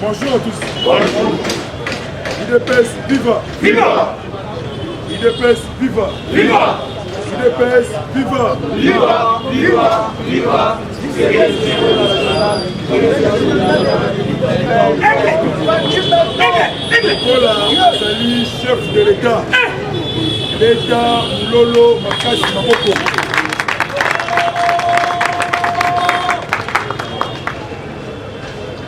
Bonjour à tous. IDPS, viva! Viva! IDPS, viva! Viva! IDPS, viva! Viva! Viva! Viva! Voilà, salut, chef de l'État. L'État, Lolo, Makasi, Maboko.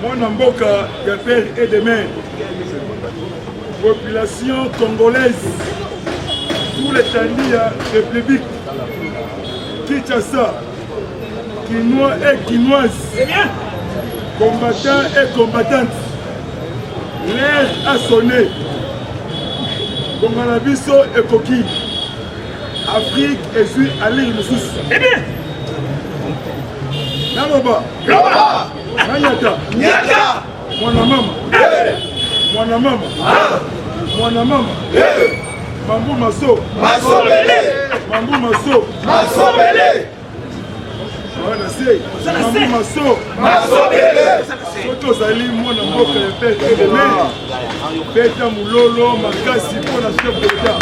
Mon Mboka, de père et de mère. Population congolaise. Tout les Tandia, République. Kinshasa. Quinois et quinoises. Combattants et combattantes. L'air a sonné. Gongalabiso et Koki. Afrique et suis allé Moussous. Eh bien! Namoba. Roba! Nanyata. Nyata! Mwana mama. Mwana mama. Mwana mama. Mambu Maso. Masobele! Mambu Maso. Masobele! Mambu Maso. Masobele! Soto Zali, Mwana Mboka et Père et de Mère. Beta Moulolo, Makasi pour la chef de l'État.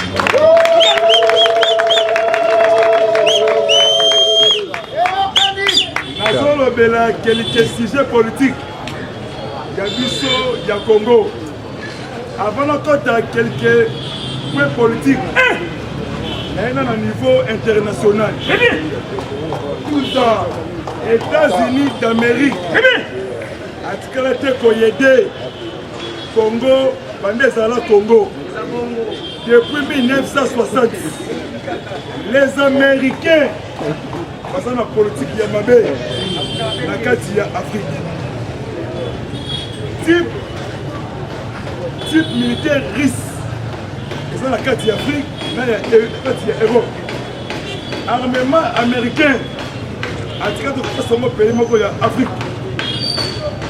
Nazolo Bela, quelques sujets politiques. Yabiso, ya Congo. Avant d'entrer quelques points politiques, à un niveau international. Tout ça, États-Unis d'Amérique. Atikalate Koyede, Congo, Bandezala Congo. Depuis 1960, les Américains, passant la politique Yamabé, la Katia Afrique. Type militaire russe, c'est la Katia Afrique, là il y a Katia Europe. Armement américain, Atikalate Koyede, pays moko ya Afrique.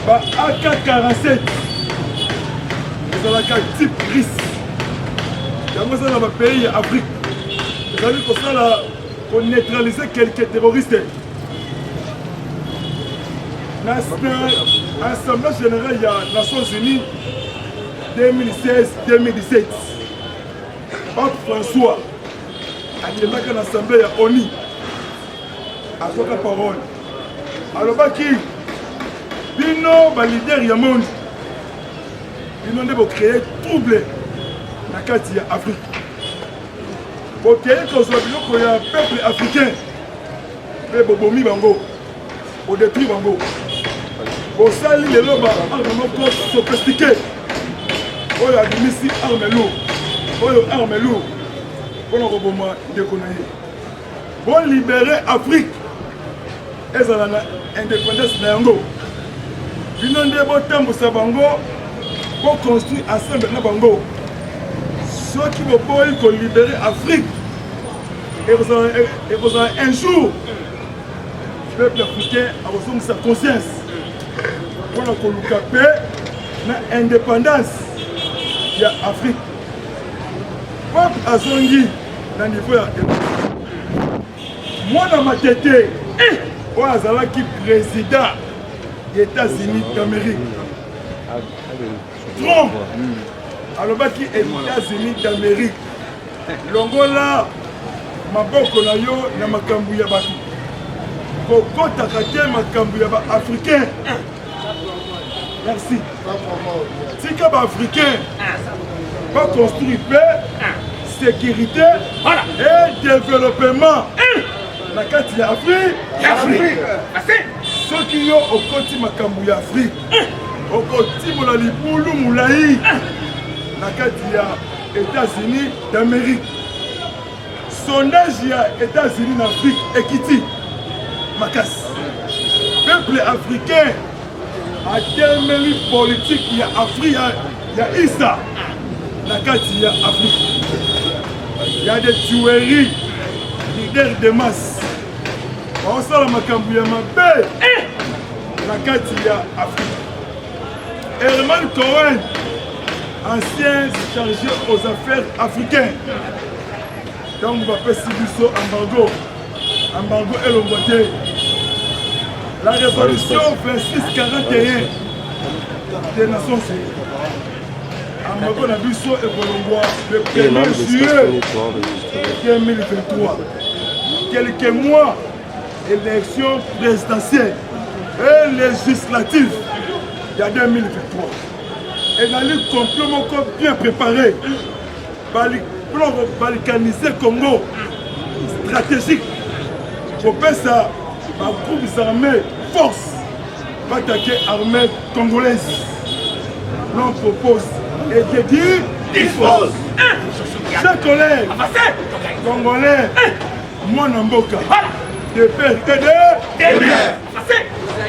AK-47, c'est la type russe. Dans le pays d'Afrique, vous avez pour ça pour neutraliser quelques terroristes. L'Assemblée générale des Nations Unies 2016-2017. Pape François a été dans l'Assemblée de l'ONU. À quoi la parole? Alors, qui bino ba leader ya monde bino nde créer trouble na kati ya Afrique bokeye kozwa biloko ya peuple africain mpe bobomi bango bodétruire bango bosali lelo ba arme moko sophistiqué oyo abimisi arme lourd oyo arme lourd mpona koboma ndeko na ye bolibere Afrique ezala na indépendance na yango bino nde botambusa bango boconstruire ensemble na bango soki boboyi kolibere Afrique ekozala un jour peuple africain akozongisa conscience mpona koluka mpe na indépendance ya Afrique peuple azongi na niveau ya mwana matete oyo azalaki président États-Unis d'Amérique. Trump, alobaki États-Unis d'Amérique. Longola, maboko na yo na makambu ya batu. Kokotaka te makambu ya ba africain. Merci. Tika ba africain va construire paix, sécurité et développement. Na kati ya Afrique. Soki yo okoti makambu ya Afrique, okotimola libulu mulai na kati ya États-Unis d'Amérique. Sondage ya États-Unis d'Afrique ekiti makasi. Peuple africain a temeli politique ya Afrique ya Isa na kati ya Afrique. Il y a des tueries, leaders de masse. On sort la makambu ya mabe na kati ya Afrique. Herman Cohen, ancien chargé aux affaires africaines. Donc on va faire Sibiso embargo. Embargo et l'Omboté. la résolution 2641 des Nations Unies. Amako Nabiso et Bolongwa le 1er juillet 2023. Quelques mois, élection présidentielle et législative il y a 2023. Et dans le complot bien préparé, pour balkaniser Congo stratégique, pour faire ça, les groupes armés force va attaquer l'armée congolaise. L'on propose et de dire dispose. Chers collègues congolais, moi Namboka, de père et de mère,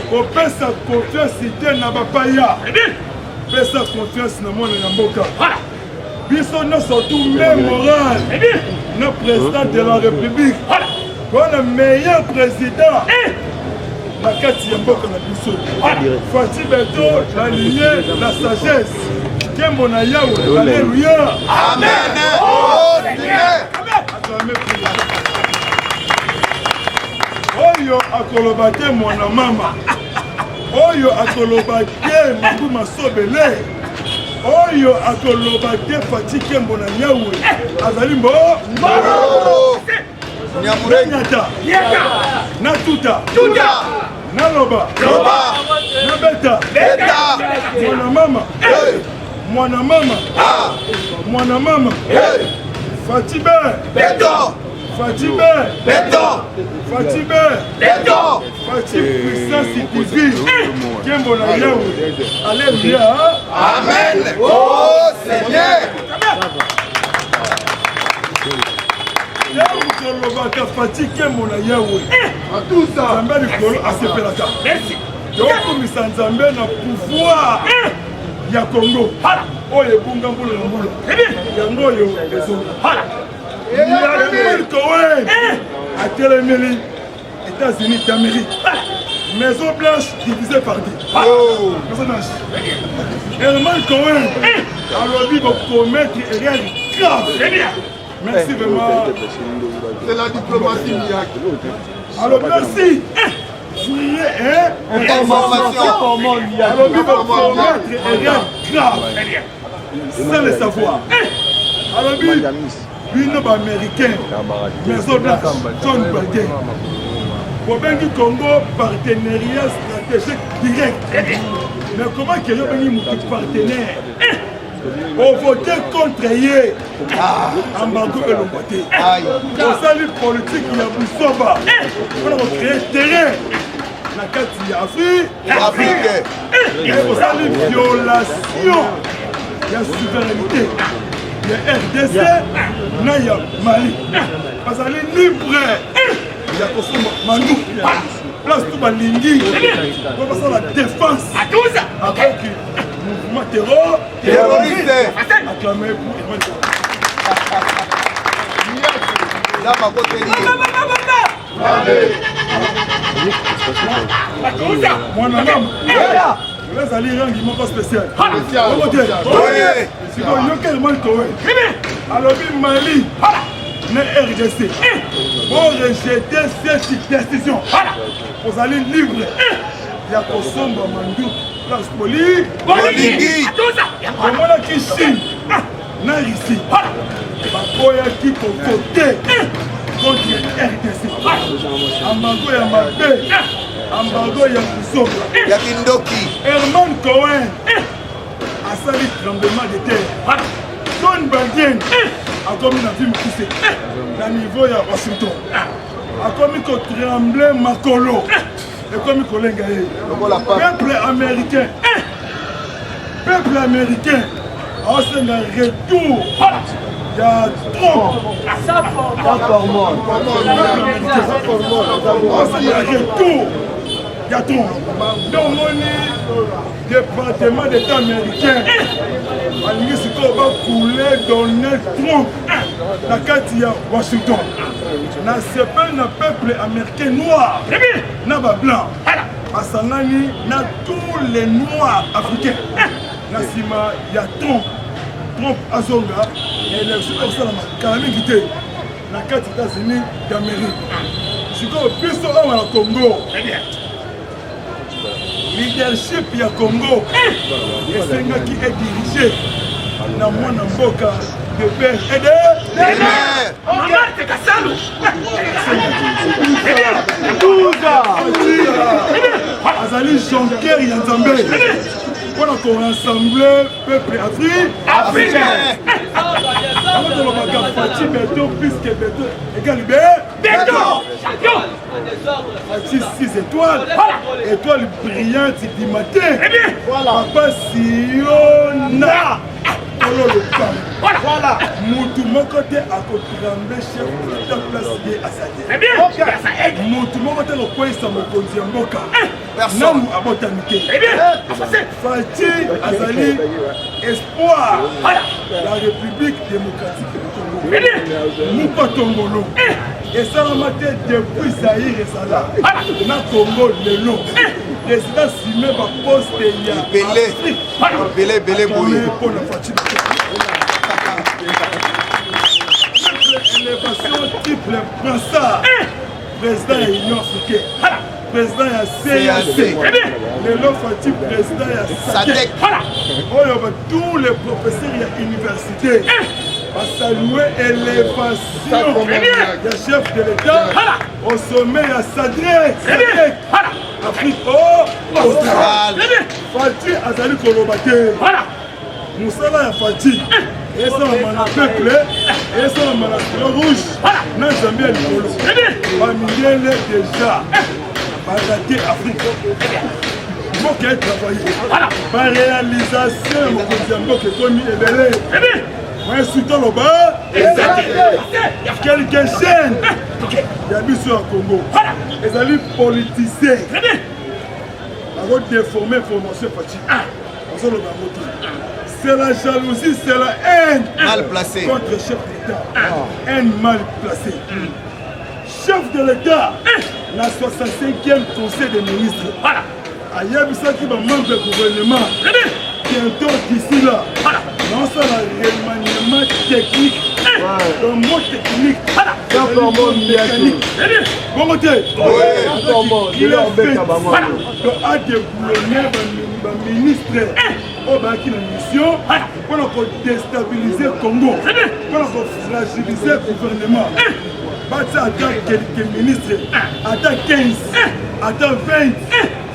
pour faire sa confiance dans Nabapaya, faire sa confiance dans moi Namboka. Biso nous surtout même moral, notre président de la République, le meilleur président. La carte Yamboka na biso. Fati Beto, la lignée, la sagesse. Kembona Yahweh, alléluia. Amen. Oh Seigneur. Oyo akoloba te mwana mama. Oyo akoloba te Mabu Masobele. Oyo akoloba te Fati Kembona Yahweh. Azali mbo. Nyamurenya. Natuta. Naloba. Nabeta. Mwana mama. Fatibe. Fati puissance divine. Kembo na Yahweh. Alléluia. Amen. Oh Seigneur. Yahweh Fati Kembo na Yahweh. Tout ça. Nzambe likolo asepelaka. Merci. Yokomisa Nzambe na pouvoir ya Congo. Oyo ebunga mbula na mbula. Yango oyo ezo. À Télémélie, États-Unis d'Amérique. Maison Blanche divisée par 10. Personnage. Herman Cohen a lobby pour commettre une erreur grave. Merci vraiment. C'est la diplomatie miracle. Alors merci. Information. A lobby pour commettre une erreur grave. Sans le savoir. A lobby. L'Union américaine, Maison Blanche, John Biden. Pour bien Congo, partenariat stratégique direct. Mais comment que nous avons partenaire pour voter contre Yé, embargo et l'emboîté. Pour ça, les politiques, il y a Boussoba. Pour créer terrain. La carte, il y a Afrique. Et pour ça, les violations, il y a souveraineté. Il y a RDC, il y a Mali. Parce qu'il est libre. Il y a Kosovo, Manu. Place tout Balingi. On va faire la défense. Avec le mouvement terroriste. Acclamé pour Mon homme. Vous allez rendre un spécial. Alors, Mali, le RDC, vont rejeter cette décision. Vous allez libre. Il y a Kosomba Mandou, place Poli, comment la Chine, n'a ici. Bakoya qui peut voter contre RDC. Ambago ya Mabé. Ambago ya Kosomba. Yakindoki. Herman Cohen a sali tremblement de terre. John Biden a commis la vie poussée. À niveau de Washington. A commis que trembler Makolo. Et comme collègue. Peuple américain. Peuple américain. A aussi un retour. Il y a trop. Il y a trop. Donc, le département d'État américain a couler Donald Trump dans la carte de Washington. Dans ce peuple américain noir, n'a pas blanc. À Sangani, dans tous les noirs africains. Dans Sima, il y a Trump. Trump Azonga, et les super-salama, Karami Guité, la carte des États-Unis d'Amérique. Je suis au plus au Congo. leadership ya Congo esengaki edirige na mwana mboka de père et de azali jonqueur ya Nzambe mpona korassembler peuple africain. Amatolobaka Fati Beto plus que Beto égale Beto. Fati 6 étoiles, étoile brillante du matin. Papa Siona. Voilà. Moutou mon côté à côté chef de la place à sa Moutou mon côté le coin ça me conduit en boca. Personne à botanité. Fati Azali espoir. La République démocratique du Congo. Moupa Tongolo. Et ça m'a maté depuis Zahir et Salah. Na Congo le long. Président Simé va poster il y a Belé Bouye. Élévation type le Brassard. Président de l'Union africaine. Président de la CAC. Le long Fati président de la SADC. Tous les professeurs de l'université. À saluer l'élévation du chef de l'État au sommet à Sadrek. Afrique australe. Fati Azali Kolobate. Moussala ya Fati. Et ça, on a peuple. Et ça, on a la rouge. Nous sommes bien les Bamilele déjà. Baraté Afrique. Il faut qu'elle travaille. Par réalisation, mon président qui est commis et belé. Moi, surtout le bas. Quelques chaînes. Il y a bis sur le Congo. Les alliés politisés. On va déformer formation Fati. On s'en va montrer. C'est la jalousie, c'est la haine. Mal placé. Contre le chef d'État. Haine mal placée. Chef de l'État, la 65e conseil des ministres. Aïe, ça qui va membre du gouvernement. Bientôt d'ici là. Non, ça va remaniement technique. Le mot technique. Le mécanique. Bon côté. Il a fait a déboulonné le ministre. Au Baki la mission, pour déstabiliser le Congo, pour fragiliser le gouvernement. Batsa attend quelques ministres, attend 15, attend 20,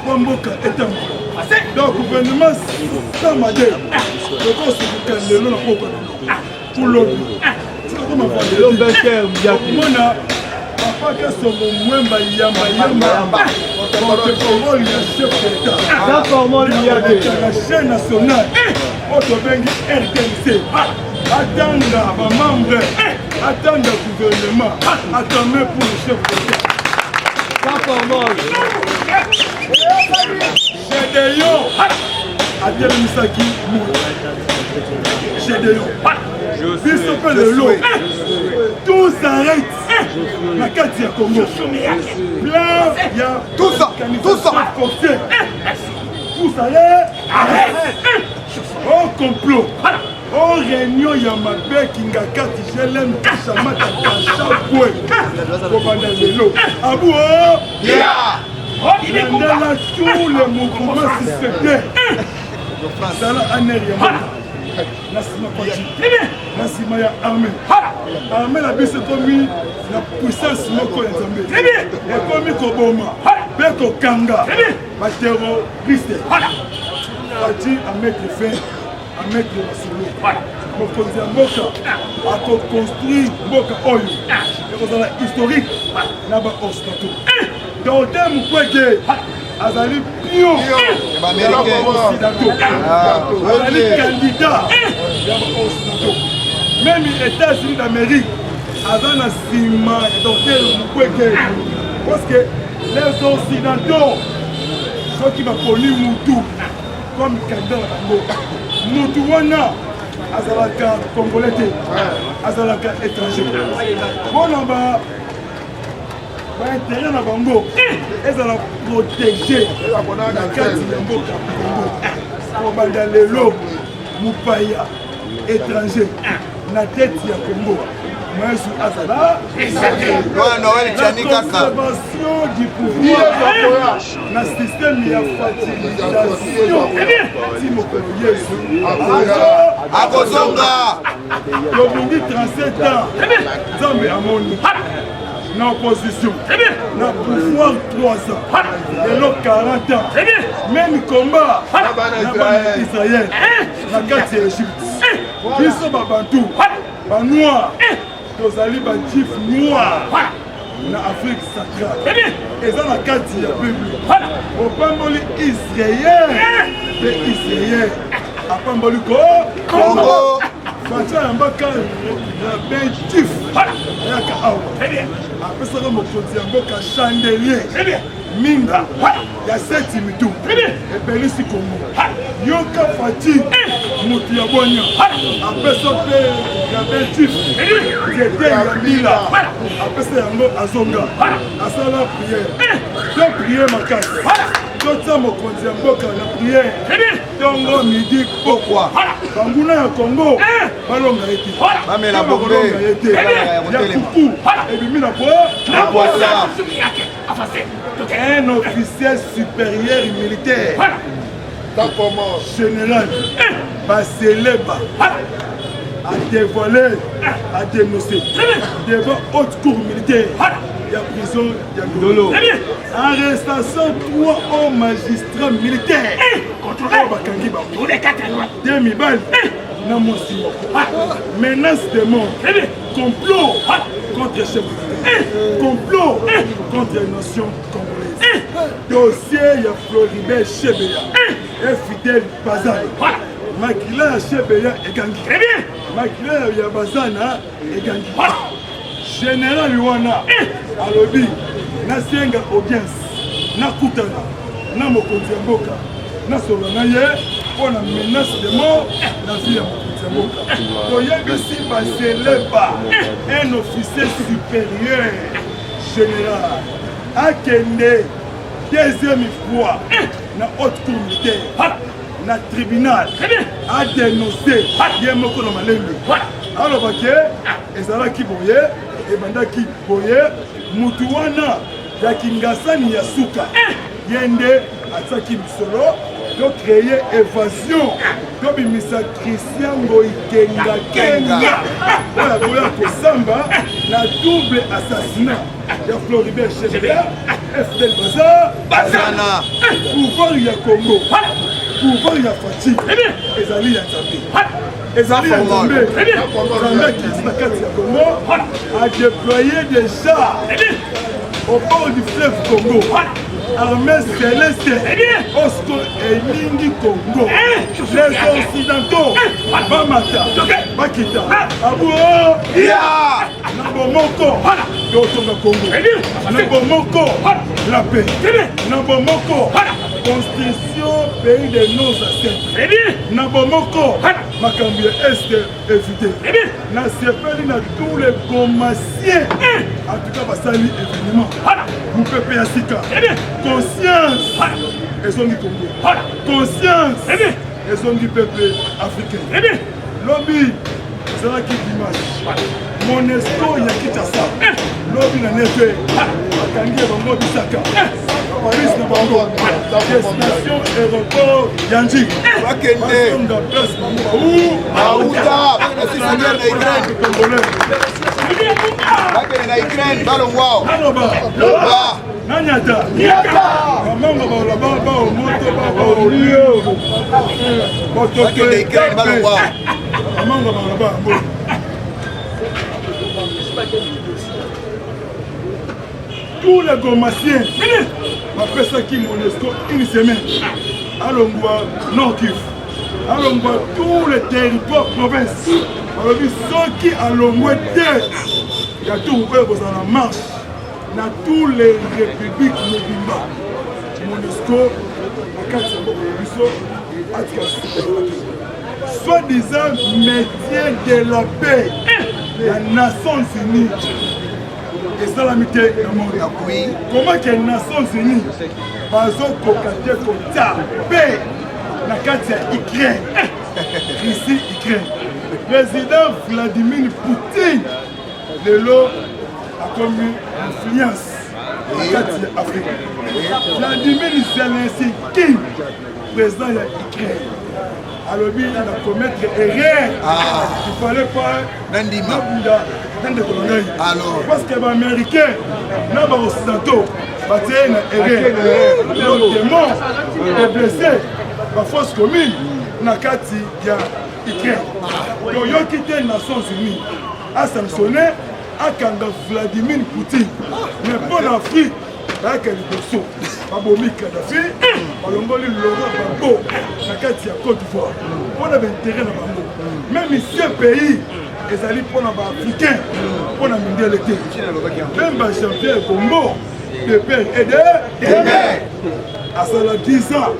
pour Mboka est un peu. Donc le gouvernement, sans madé, le corps se dit que le nom n'a pas pour l'autre. C'est comme on va dire. Papa que son mwemba yamba porte-parole ya chef d'État. D'accord, moi il y a des la chaîne nationale Otobengi RTNC. Attendre ma membre, attendre le gouvernement, attendre pour le chef d'État. d'accord, moi. Gédéon Adel Misaki Gédéon. Biso fait le lot. Tout s'arrête. La carte du Congo. Là, il y a Tout ça. forcé. Tout s'arrête. Au complot. Au réunion, il y a ma belle qui n'a qu'à dire je l'aime, Chamata, Chapoué. Commandant le lot. Abou, il y a tous les mouvements suspectés. Dans la année, Nassima Fati, Nassima ya armée. Armée la bise comme la puissance moko ya Nzambe. Et comme Koboma, Beko Kanga, ma terroriste. Fati à mettre fin, à mettre le solo. Mokonzi ya mboka, à construire mboka oyo. Et dans la historique, là-bas Occidentaux. Donc Moukwege, Azali Pio, Azali candidat, même les États-Unis d'Amérique, Azali Sima, Dr Moukwege, parce que les Occidentaux, ceux qui m'ont connu Moutou, comme candidat à Moutou Wana, Azalaka Congolais, Azalaka étranger. Bon, là-bas, l'intérêt de Bango, ils ont protégé la carte de Mboka Congo. Pour les lots, Moupaya, étrangers, la tête de Congo. Moïse Azala. La conservation du pouvoir dans le système de fertilisation. Si mon Yesu Akozonga. Yobundi 37 ans. Zambe Amoni. Dans l'opposition. Dans le pouvoir 3 ans. Et l'autre 40 ans. Même combat. Dans Israël. Dans la carte d'Égypte. Biso Babantou. Banoir. Tozali Badjif noir. Na Afrique centrale. Et dans la carte de la Bible. Au Pamboli Israël. Et Israël. A Pamboli Congo. Fatia Yambaka Badjif. Yaka Awa. Après ça, mon côté Yambaka chandelier. Minga. Ya 7 mitou. Et Belisi Congo. Yoka Fati. Mouti Yabonya. Après ça, ya Badjif. C'était Yamila. Après ça, Yango Azonga. Asala prière. Donc prière ma casse. Donc ça, mon côté Yambaka la prière. Tongo midi pourquoi? Banguna ya Congo. Balonga eti. Bamela bombe. Ya kuku. Et bimi na bois. Un officier supérieur militaire. Général Baseleba a dévoilé, a dénoncé devant haute cour militaire. Il y a prison, il y a Dolo. Arrestation 3 hommes magistrats militaires. Demi-balle. Menace de mort. Complot contre les chefs. Complot contre les nations congolaises. Dossier, il y a Floribert Chebeya et Fidel Bazali. Makila Chebeya et Gangi. Makila il y a Bazana et Gangi. Général Luana, Alobi, Nasenga audience, Nakutana, Namokonzi Mboka, Nasolanaye, pour la menace de mort, la vie à Mokonzi Mboka. Donc il y a ici Baseleba, un officier supérieur, général, Akende, deuxième fois, na haute cour militaire, na tribunal, a dénoncé, Yemoko na Malembe. Alors, ezalaki boye, ebandaki boye, mutuwana ya Kingasani ya suka, yende ataki misolo, to créer évasion, to bimisa Christian Ngoïkenga Kenga, oya koya kosamba na double assassinat ya Floribert Chebeya, FDL Bazana, pouvoir ya Congo, pouvoir ya Fati, ezali ya Nzambe. Ezali ya Nzambe, Nzambe qui est la carte ya Congo, a déployé des chars au bord du fleuve Congo. Armée céleste, Osco et Lingi Congo. Les Occidentaux, Bamata, Bakita, Abou, Nabomoko, Yotonga Congo, Nabomoko, la paix, Nabomoko, Constitution, pays de nos ancêtres, Nabomoko, Makambia Est évité, Nasepeli na tous les commerciens, en tout cas, Basali événement, vous peuple Yassika. Conscience, elles ont du Congo. Conscience, elles ont du peuple africain. Lobby, c'est là qui dimanche. Monesco, il y a qui t'a ça. Lobby n'a pas fait. Akangi est vraiment bisaka. Paris n'a pas encore. Destination aéroport Yanji. Bakende. Aouda. C'est la guerre d'Ukraine. Bakende na Ukraine. Ballon wow. Aloba. Nanyata. Maman va là-bas, au moto, au lieu. Bakende Ukraine. Ballon wow. Maman va là-bas. Tous les gomassiens, après ça qui Monesco une semaine, allons-voir Nord-Kivu, allons-voir tous les territoires provinces, alors ceux qui allons-voir terre, il y a tout ouvert dans la marche, dans toutes les républiques Mobimba, Monesco, la carte soi-disant métier de la paix, les Nations Unies. Et ça la mité dans le monde. Comment que les Nations Unies bazo kokate kota paix na kati ya Ukraine. Ici Ukraine. Président Vladimir Poutine lelo akomi influence kati ya Afrique. Vladimir Zelensky président ya Ukraine alobi na commettre erreur. Il fallait pas Nandima alors parce que les Américains na ba occidentaux batie na erreur le démon est blessé ba force commune na kati ya Ukraine. Donc yo quitté les Nations Unies a sanctionné akanga Vladimir Poutine mais pour l'Afrique avec le dosso babomi Kadhafi balongoli Laurent Gbagbo na kati ya Côte d'Ivoire pour na intérêt na bango même ici un pays ezali mpona baafricain mpona mindele te même bachampion Combo de père et de mère asala 10 ans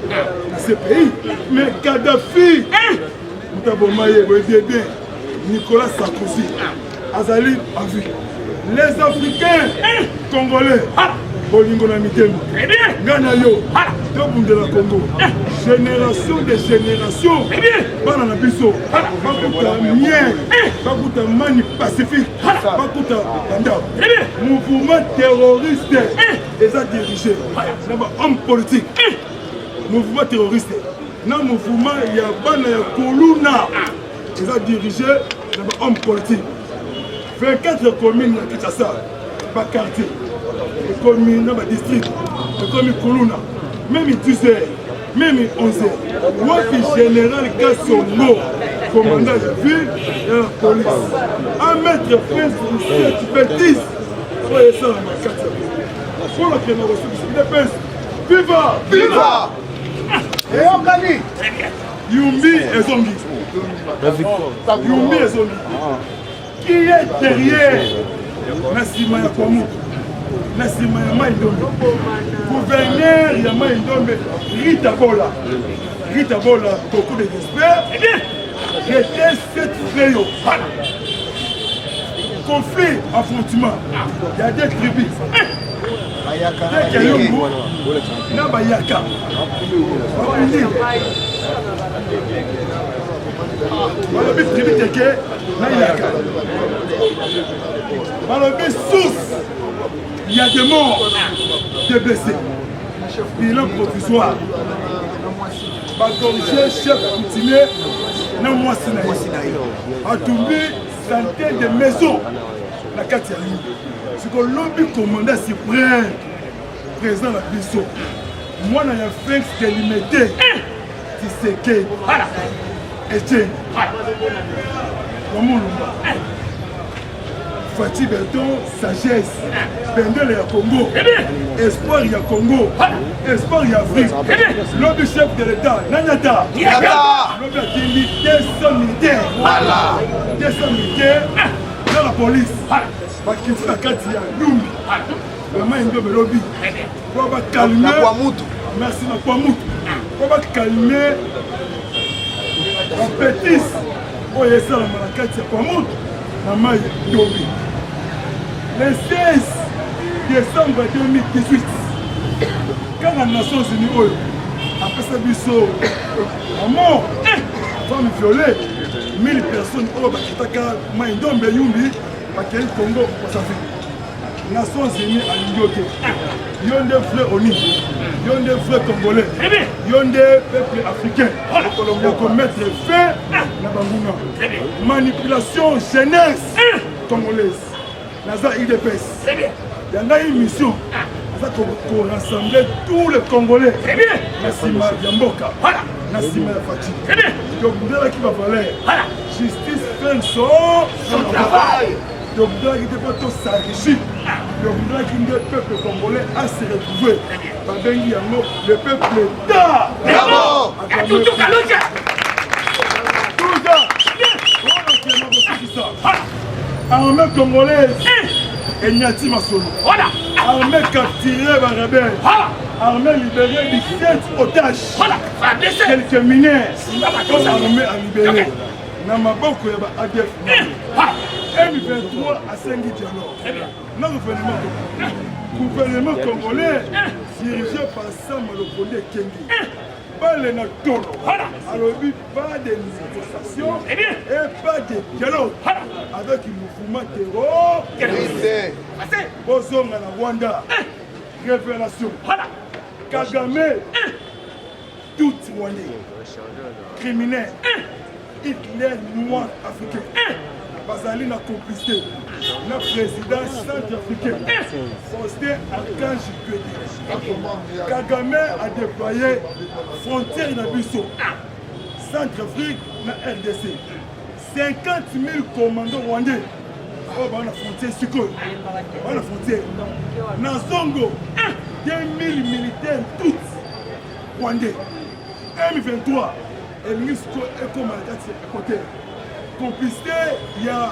na ce pays mais Kadhafi mutaboma ye boyebebe Nicolas Sarkozy azali en vie les Africains Congolais bolingo na mitema ngana yo tobundela Congo génération de génération bana na biso bakuta mien bakuta mani pacifique bakuta banda mouvement terroriste eza dirigé na ba homme politique mouvement terroriste na mouvement ya bana ya Koluna eza dirigé na ba homme politique 24 communes na Kinshasa ba quartier les communes dans le district, les communes Koluna, même 10h, même 11h. Moi, je suis général Kassongo, commandant de ville et la police. Un maître prince de 7 bêtises. Voyez ça dans ma carte. Pour la création de la viva! Viva! Et on gagne! Yumbi et Zongi. Yumbi et Zongi. Qui est derrière Nassima Yakwamou? Nassima Yamaïdombe, gouverneur Yamaïdombe, Rita Bola, beaucoup de respect, était cette fléau. Conflit, affrontement, il y a des tribus. Dès qu'il y a un mot, il y a un yaka. Balobi tribu teke, na yaka. Balobi source. Il y a des morts, des blessés. Bilan provisoire. Corriger chef coutumier, non moi Sinaï. A tombé centaines de maisons. La carte c'est que l'homme commandant suprême, président de la Bisso. Moi, je suis fait délimité. Tu sais que. Etienne. Comment on Fatih Berton, sagesse, Bendel et Congo, espoir il y a Congo, espoir il y a Afrique, l'homme chef de l'État, Nanyata, l'homme a dit 200 militaires, 200 militaires dans la police, parce qu'il faut la carte il y a Lumbi, vraiment il doit me lobby, pour calmer, merci Nakwamoutou, pour calmer la bêtise, pour essayer la carte il y a Kwamoutou. Le 16 décembre 2018, quand les Nations Unies après ça biso à mort, femme violée, 1000 personnes au Bakitaka, Maïdombe Yumbi, Bakeli Congo, les Nations Unies à l'Indioté. Il y a des frères Oni, il y a des frères Congolais, il y a des peuples africains. Il y a commettre fait la Bangouna. Manipulation jeunesse congolaise. Naza IDPS. Il y a une mission pour rassembler tous les Congolais. Nassima Yamboka, Nassima Fatih. Donc, vous avez qui va falloir justice fait son travail. Donc, vous avez qui va s'enrichir. Donc, vous avez qui le peuple congolais à se retrouver. Le peuple d'État. Bravo! Armée congolaise et Nyati Masolo. Armée capturée par les rebelles. Armée libérée 17 otages. Quelques mineurs. Armée à libérer. Namaboko yaba ADF. M23 à Sengi Diallo. Non gouvernement congolais dirigé par Sam Malopondé Kengi. mobile na tolo. Alors, pas de négociation et pas de dialogue avec le mouvement terroriste. Bozonga na Rwanda. Révélation. Kagame. Tout Rwandais. Criminel. Hitler noir africain. Bazali na complicité. Le président centrafricain, Faustin Archange Pédé. Kagame a déployé frontière na Bisso, Centrafrique na RDC. 50 000 commandos rwandais. Oh, bah, on a frontière Sikoy. On a frontière. Na Zongo, 2000 militaires tous rwandais. M23, et l'Unisko est comme à côté. Complicité, il y a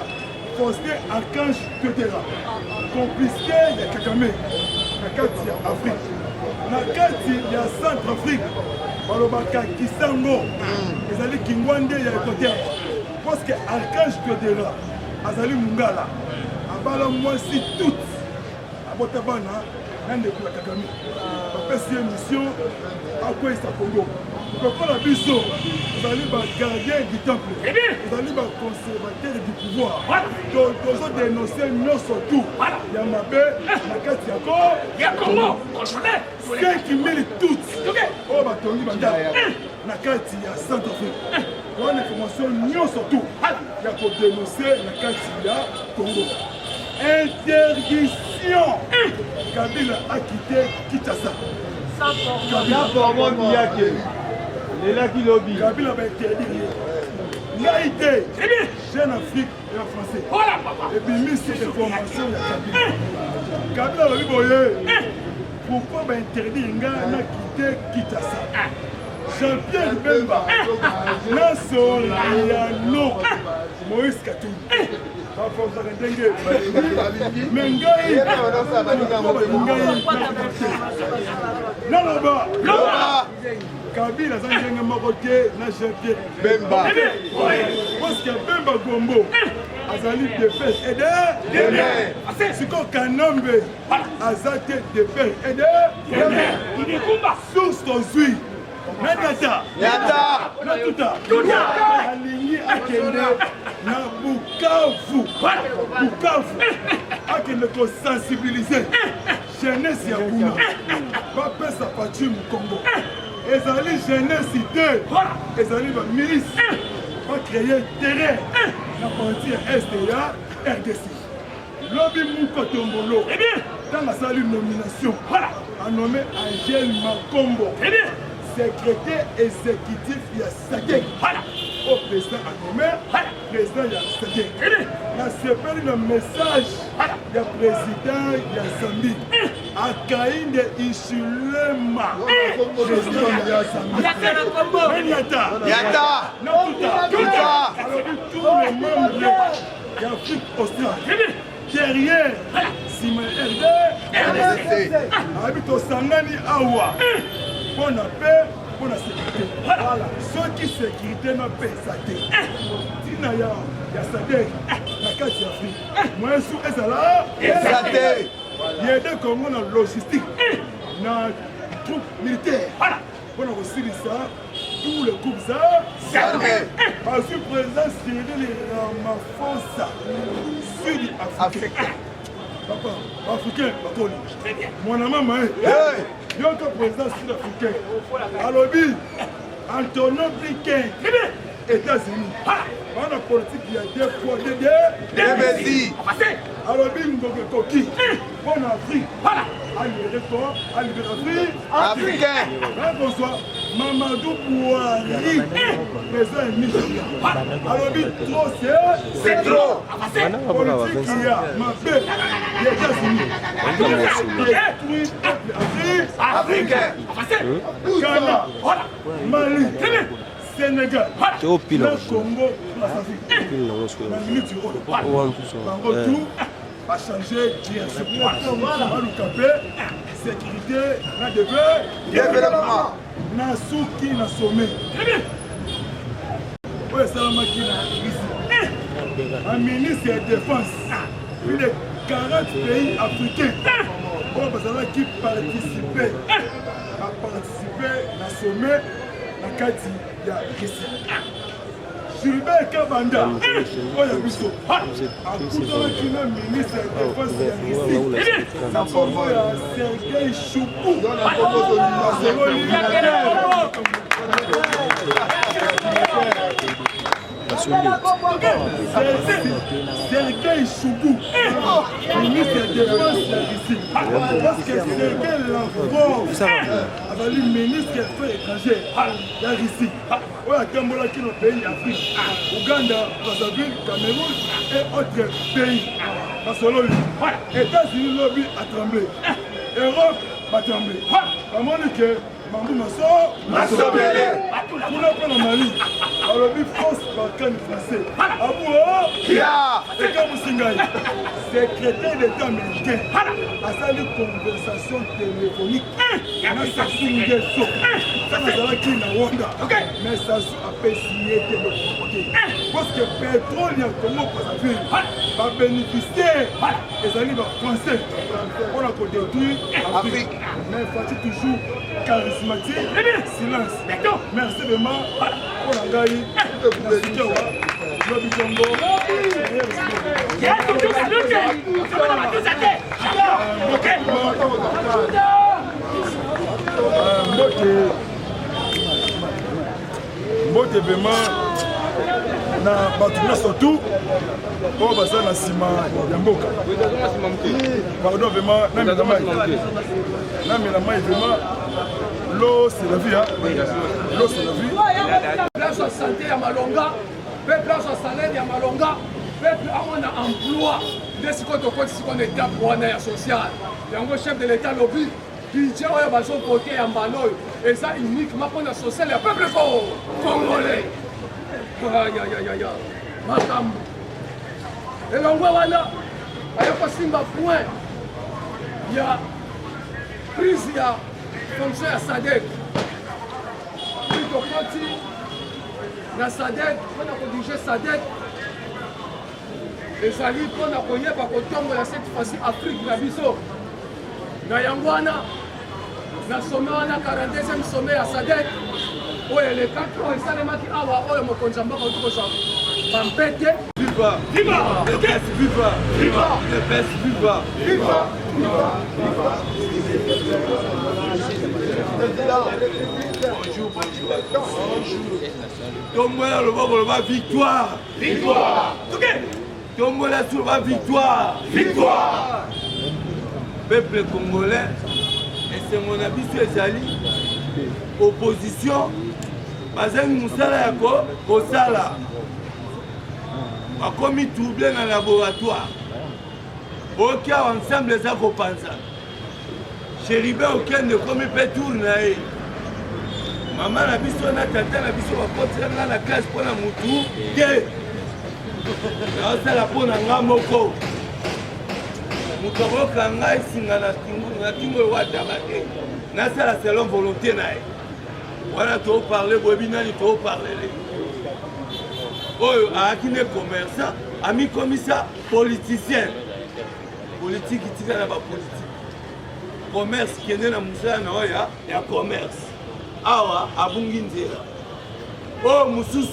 Faustin Archange Pédéra. Complicité, il y a Kagame. Na kati ya Afrique. Na kati ya Centrafrique. Balobaka Kisango. Ezali Kingwande ya Équateur. Parce que Archange Pédéra. Azali Mungala. Abala mwasi tout. Abotabana. Nande pour la Kagame. Bapesi émission. Akwe sa Congo. Pourquoi la Bisso? Vous allez gardien du temple. Vous allez conservateur du pouvoir. Donc, vous allez dénoncer nous surtout. Yamabe, Nakati Yako, 5 000 toutes. Oh, Batongi Banda. Nakati ya Centrafrique. Pour une information, nous surtout. Il y a pour dénoncer Nakati ya Congo. Interdiction. Kabila a quitté Kinshasa. Sans Miyake. Et là qui lobby. Kabila va interdire. Laïté. Jeune Afrique et en français. Et puis, ministre de formation, il y a Kabila. Kabila va dire, pourquoi va interdire un gars qui quitte Kinshasa? Jean-Pierre Bemba. Nassau Liano. Moïse Katou. Mais Ngaï. Kabila Zangenga Maroké, na Jean-Pierre Bemba. Parce que Bemba Gombo, Azali de Pêche et de c'est quoi Kanombe, Azate de Pêche et de source ton suit. Yata, Natuta, Aligny Akende, na Bukavu, Akende ko sensibiliser, jeunesse ya Buna, va faire sa patrie au Congo. Ezali jeunesse cité, ezali ba milice, va créer terrain na partie SDA RDC. Lobby Mukotombolo, dans la salle nomination, a nommé Angel Makombo. Secrétaire exécutif, il y a Sadek. Au président a nommé président, il y a Sadek. Il y a ce message, il y a président, il y a Zambi. A Kaïn de Ishulema, président, il y a Zambi. Yata. Alors, tous les membres de l'Afrique australe. Derrière, Simon RDC, habite au Sangani Awa. Pour la paix, pour la sécurité. Ceux qui sécurité n'a pas ça. Tina ya Sadek, la carte d'Afrique. Moi, je suis là. Il y a des Congo dans la logistique, dans les troupes militaires. On a aussi ça, tous les groupes ça. Parce que le président Cyril Ramaphosa, sud-africain. Papa, africain, mon maman, il y a un président sud-africain. Alors, Antonio Blinken, États-Unis. On a politique, il y a deux fois, Débézi. Alors, Koki, bon Afrique. À libérer Africain. Bonsoir. Mamadou Bouhari, président Nigeria. Alors, trop C'est trop. Politique, il y a ma paix, les États-Unis. Détruit Africain. Ghana, Mali, Sénégal, le Congo, la minute du retour va changer direction. On va nous caper, sécurité, la Développement. na souki na sommet. Oui, Salamaki ici. Un ministre de défense, plus de 40 pays africains qui participaient à sommet na kati ya kesi Gilbert Kabanda oya biso akutanaki na ministre ya défense ya Russie na kombo ya Sergei Shoigu Sergei Shoigu, ministre de la Défense ici. Parce que Sergei Lavrov, avec le ministre des Affaires étrangères, il y a ici. On a Kambola qui est dans le pays d'Afrique, Ouganda, Brazzaville, Cameroun et autres pays. Parce que les États-Unis lobby a tremblé. Europe a tremblé. Comment on dit que Mambo Masso Belé. Pour la peine en Mali, alors il France Balkan français. Abou, c'est comme Singaï, secrétaire d'État américain, a fait une conversation téléphonique. Mais ça s'est ça n'a qui n'a Wanda. Mais ça a signé que le parce que pétrole, il y a comment Brazzaville va bénéficier des alliés français. On a pour détruire l'Afrique. Mais il faut toujours charismatique, silence. Merci vraiment pour la gagne. Mbote vraiment na bato surtout pour baza na sima ya mboka. Pardon vraiment na mela mai vraiment l'eau c'est la vie hein. L'eau c'est la vie. Place à santé à Malonga, place à salaire à Malonga, peuple a un emploi. Dès ce qu'on est pour un social. Et un chef de l'État lobby, budget on va son côté en ballon et ça uniquement pour la social le peuple congolais. Aïe aïe aïe aïe. Madame. Et l'on voit là, il y a pas simba point. Il y a prise, il y a fonction à SADC. Puis on continue. La SADC, on a dirigé SADC. Les alliés qu'on a connus par contre cette fois-ci Afrique la biso. Na Yangwana, na sommet on a 42e sommet à SADC. Ouais, les 4 ans, ça les maki awa, oh le mokonjamba quand tu ça. Pampete. Viva! Viva! Le best viva! Viva! Le best viva! Viva! Viva! Bonjour, bonjour. Tombola le va victoire! Victoire! Ok! Tombola sur la victoire! Victoire! Peuple congolais, et c'est mon avis sur les alliés. Opposition, bazangi musala yako kosala. Bakomi troublé dans le laboratoire. Ok, ensemble les akopanza. Chéribé aucun ne komi pe tourne. Maman na biso na tata na biso bakotela na la classe pour na mutu. Ke. Na sala pour na ngamoko. Mutoboka ngai singa na tingo wata bake. Na sala selon volonté na. Voilà, tu as parlé, Bobinani, tu as parlé. Oh, à qui est commerçant, ami commissaire, politicien. Politique, il tient la politique. Commerce, qui est dans la moussa, il y a commerce. Awa, à Bunginzera. Oh, Moussous,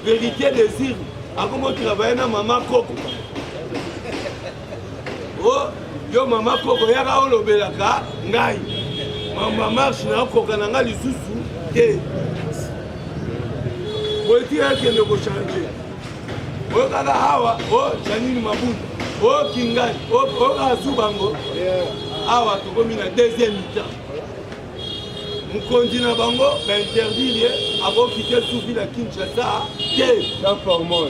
vérité désir. À comment travailler dans Maman Coco. Oh, yo Maman Coco, il y a un lobelaka, ngai. Maman marche na kokananga lisusu te. Politique yake ndio changer. O kaka hawa, o Janini Mabunda, o Kingani, o Asubango. Hawa tukomi na deuxième mi-temps. Mukonzi na bango ba interdire abo quitter Soufi la Kinshasa te. Ça forme.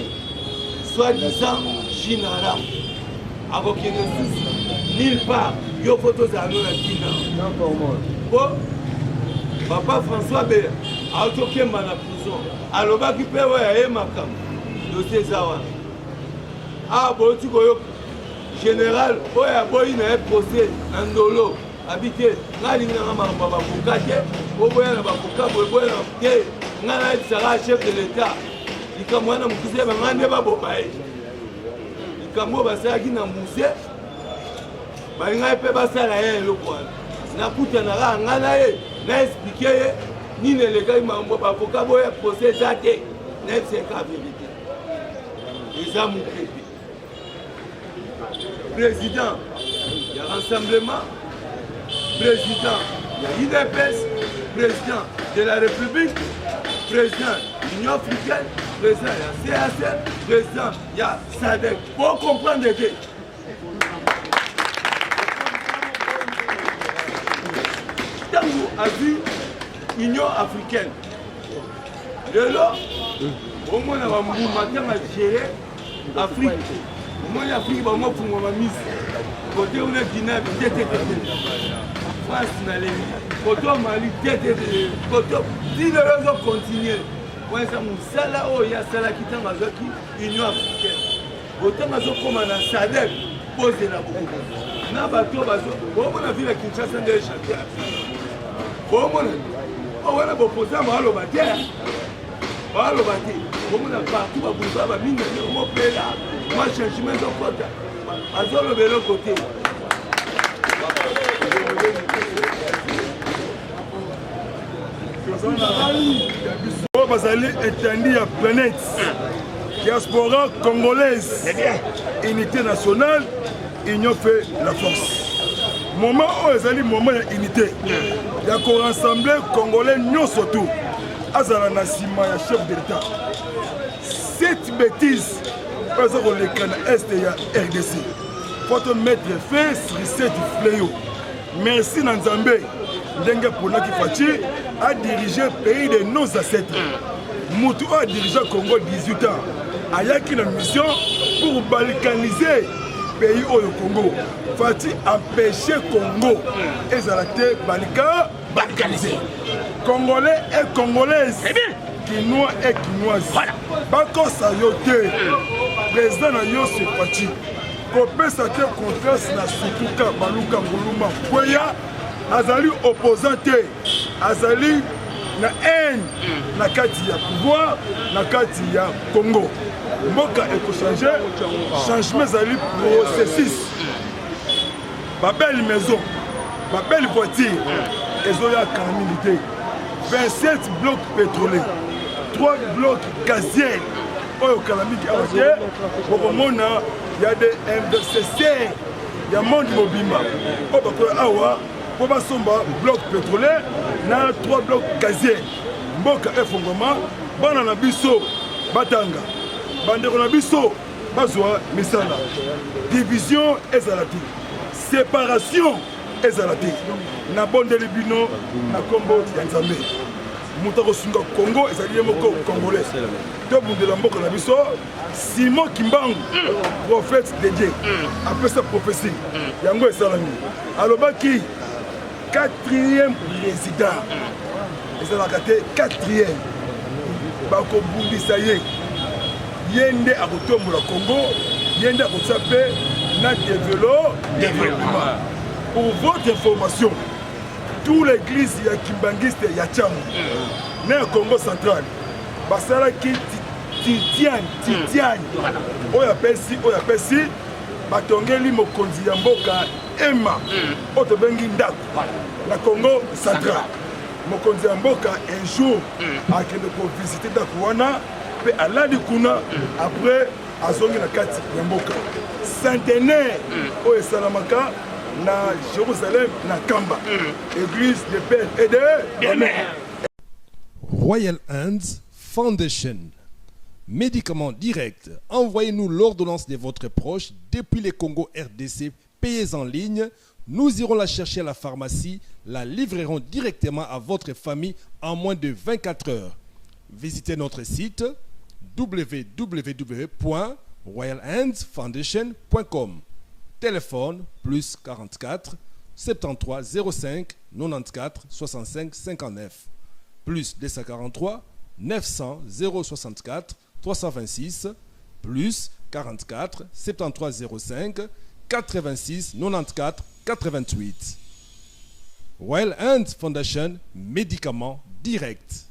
Soit disant Jinaram. Abo kene susu nulle part. Yo photo za no na Kina. Ça forme. Papa François Béa a toqué ma la prison. Alors qui peut ouais makam dossier zawa. Ah bon tu koyo général oya boy na procès ndolo habité ngali na mama baba bukate boya na bakuka boya na te ngana sera chef de l'état ikamwana mukise bangande babobaye ikambo basaki na musée balinga pe basala ye lokwana nakutana ngana ye na expliquer nini elekaki mambo bakoka boya procès eza te nayebisaka vérité eza moke te président ya rassemblement président ya UDPS président de la République président Union africaine président ya CAC président ya SADC pour comprendre que ntango azwi Union africaine lelo omona bambuma ntango agere Afrique omoni Afrique bango fungwama misi kote una Guinée tetetete France na lengi kote Mali tetetete kote lelo ezokontinue wanza mosala oyo asalaki ntango azwaki Union africaine otango azokóma na SADC bozela bokoko na bato bomona ville ya Kinshasa nde echange bomona owana bopoza baaloba te baaloba te bomona partout babuluka baminga mopela ma changement ezokota azoloba eloko te oyo bazali étendi ya planète diaspora congolaise unité nationale union fait la force moment oyo ezali moment ya unité ya korassembler congolais nyonso tu azala na nsima ya chef de l'état cette bêtise oyo eza koleka na este ya RDC faut mettre fin sur cette fléau merci na nzambe ndenge aponaki faci adirige pays de nos ancêtres mutu oyo adirige Congo 18 ans ayaki na mission pour balkaniser pays oyo Congo Fati empêcher Congo ezala te balkaniser Congolais et Congolaises Quinois et Quinoises bakosa yo te président na yo se Fati kopesa te confiance na Sutuka Baluka Nguluma Kweya azali opposant te azali na haine na kati ya pouvoir na kati ya Congo mboka ekochange changement ezali processus babelle maison babelle voiture ezoyaka na mingi te 27 blocs pétroliers 3 blocs gaziers oyo kala mingi awa te okomona ya des investisseurs ya monde mobimba oyo bakoya awa po basomba bloc pétrolier na 3 blocs gaziers mboka efongoma bana na biso batanga bandeko na biso bazwa misala division ezala te séparation ezala te na bondeli bino na kombo ya nzambe moto akosunga Congo ezali ye moko congolais tobundela mboka na biso Simon Kimbangu prophète de Dieu apesa prophétie yango esalami alobaki 4e président ezalaka te 4e bakobundisa ye yende akotombola Congo yende akotia mpe na développement pour votre information toute l'église ya kimbangiste ya Tchango na ya Congo central basalaki titiani oyo apesi batongeli mokonzi ya mboka ema oyo tobengi ndako na Congo central mokonzi ya mboka un jour akende kovisite ndako wana mpe alandi kuna après azongi na kati ya mboka centenaire oyo esalamaka na Jérusalem na Kamba église de Père et de Mère. Royal Hands Foundation. Médicaments directs. Envoyez-nous l'ordonnance de votre proche depuis les Congo RDC. Payez en ligne. Nous irons la chercher à la pharmacie. La livrerons directement à votre famille en moins de 24 heures. Visitez notre site www.royalhandsfoundation.com. Téléphone plus 44 73 05 94 65 59 plus 243 900 064 326 plus 44 73 05 86 94 88. Royal Hands Foundation, médicaments directs.